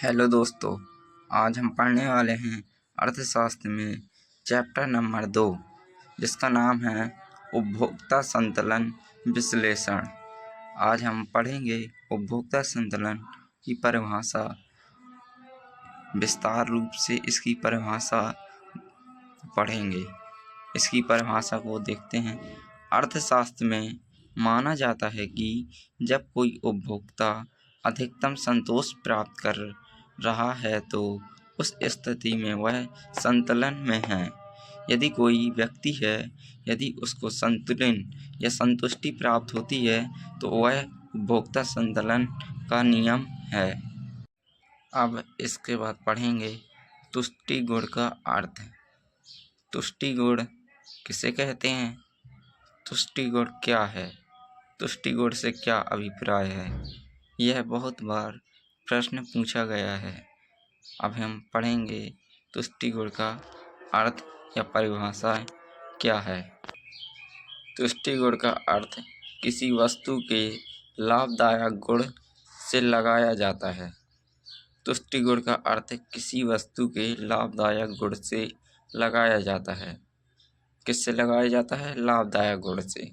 Hello दोस्तों, आज हम पढ़ने वाले हैं अर्थशास्त्र में चैप्टर नंबर 2, जिसका नाम है उपभोक्ता संतुलन विश्लेषण। आज हम पढ़ेंगे उपभोक्ता संतुलन की परिभाषा, विस्तार रूप से इसकी परिभाषा पढ़ेंगे। इसकी परिभाषा को देखते हैं। अर्थशास्त्र में माना जाता है कि जब कोई उपभोक्ता अधिकतम संतोष प्राप्त कर रहा है तो उस स्थिति में वह संतुलन में है। यदि कोई व्यक्ति है, यदि उसको संतुलन या संतुष्टि प्राप्त होती है तो वह उपभोक्ता संतुलन का नियम है। अब इसके बाद पढ़ेंगे तुष्टि गुण का अर्थ। तुष्टि गुण किसे कहते हैं? तुष्टि गुण क्या है? तुष्टि गुण से क्या अभिप्राय है? यह बहुत बार प्रश्न पूछा गया है। अब हम पढ़ेंगे तुष्टि गुण का अर्थ या परिभाषा क्या है। तुष्टि गुण का अर्थ किसी वस्तु के लाभदायक गुण से लगाया जाता है। तुष्टि गुण का अर्थ किसी वस्तु के लाभदायक गुण से लगाया जाता है। किससे लगाया जाता है? लाभदायक गुण से।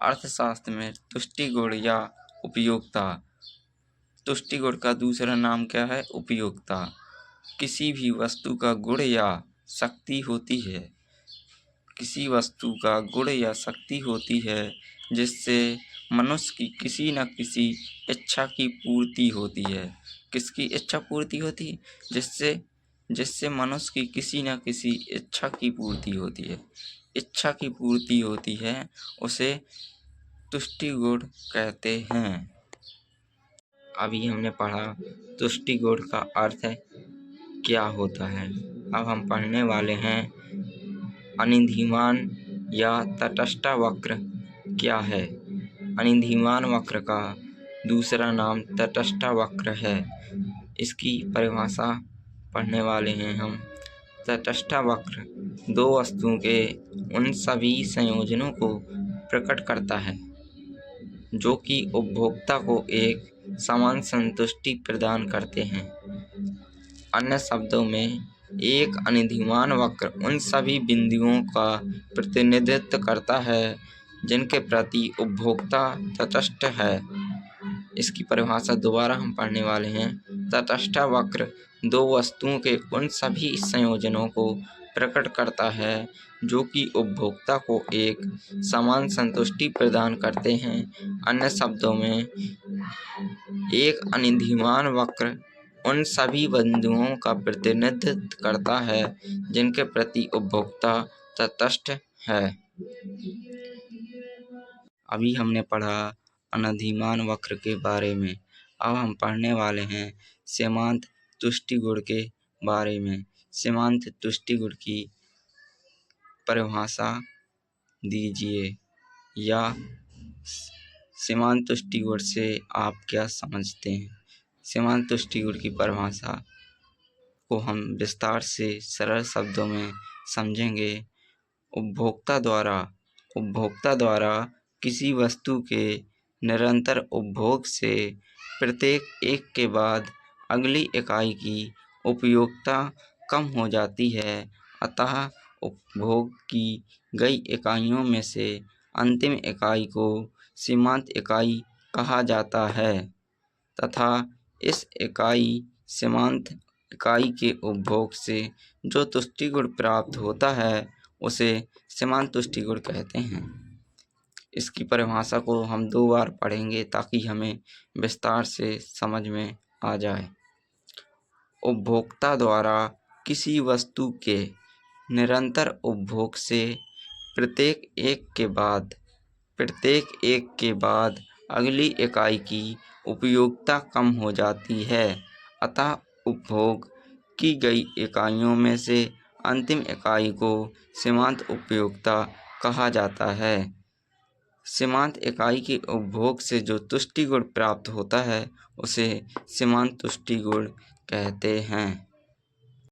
अर्थशास्त्र में तुष्टि गुण या उपयोगिता। तुष्टि गुण का दूसरा नाम क्या है? उपयोगिता। किसी भी वस्तु का गुण या शक्ति होती है। किसी वस्तु का गुण या शक्ति होती है जिससे मनुष्य की किसी न किसी इच्छा की पूर्ति होती है। किसकी इच्छा पूर्ति होती है? जिससे मनुष्य की किसी न किसी इच्छा की पूर्ति होती है। इच्छा की पूर्ति होती है, उसे तुष्टि गुण कहते हैं। अभी हमने पढ़ा तुष्टि गुण का अर्थ क्या होता है। अब हम पढ़ने वाले हैं अनिधिमान या तटस्थ वक्र क्या है। अनिधिमान वक्र का दूसरा नाम तटस्थ वक्र है। इसकी परिभाषा पढ़ने वाले हैं हम। तटस्थ वक्र दो वस्तुओं के उन सभी संयोजनों को प्रकट करता है जो कि उपभोक्ता को एक समान संतुष्टि प्रदान करते हैं। अन्य शब्दों में, एक अनिधिमान वक्र उन सभी बिंदुओं का प्रतिनिधित्व करता है जिनके प्रति उपभोक्ता तटस्थ है। इसकी परिभाषा दोबारा हम पढ़ने वाले हैं। तटस्थ वक्र दो वस्तुओं के उन सभी संयोजनों को प्रकट करता है जो कि उपभोक्ता को एक समान संतुष्टि प्रदान करते हैं। अन्य शब्दों में, एक अनिधिमान वक्र उन सभी बिंदुओं का प्रतिनिधित्व करता है जिनके प्रति उपभोक्ता तटस्थ है। अभी हमने पढ़ा अनिधिमान वक्र के बारे में। अब हम पढ़ने वाले हैं सीमांत तुष्टि गुण के बारे में। सीमांत तुष्टि गुण की परिभाषा दीजिए, या सीमांत तुष्टि गुण से आप क्या समझते हैं? सीमांत तुष्टि गुण की परिभाषा को हम विस्तार से सरल शब्दों में समझेंगे। उपभोक्ता द्वारा किसी वस्तु के निरंतर उपभोग से प्रत्येक एक के बाद अगली इकाई की उपयोगिता कम हो जाती है, अतः उपभोग की गई इकाइयों में से अंतिम इकाई को सीमांत इकाई कहा जाता है, तथा इस सीमांत इकाई के उपभोग से जो तुष्टि गुण प्राप्त होता है उसे सीमांत तुष्टि गुण कहते हैं। इसकी परिभाषा को हम दो बार पढ़ेंगे ताकि हमें विस्तार से समझ में आ जाए। उपभोक्ता द्वारा किसी वस्तु के निरंतर उपभोग से प्रत्येक एक के बाद अगली इकाई की उपयोगिता कम हो जाती है, अतः उपभोग की गई इकाइयों में से अंतिम इकाई को सीमांत उपयोगिता कहा जाता है। सीमांत इकाई के उपभोग से जो तुष्टि गुण प्राप्त होता है उसे सीमांत तुष्टि गुण कहते हैं।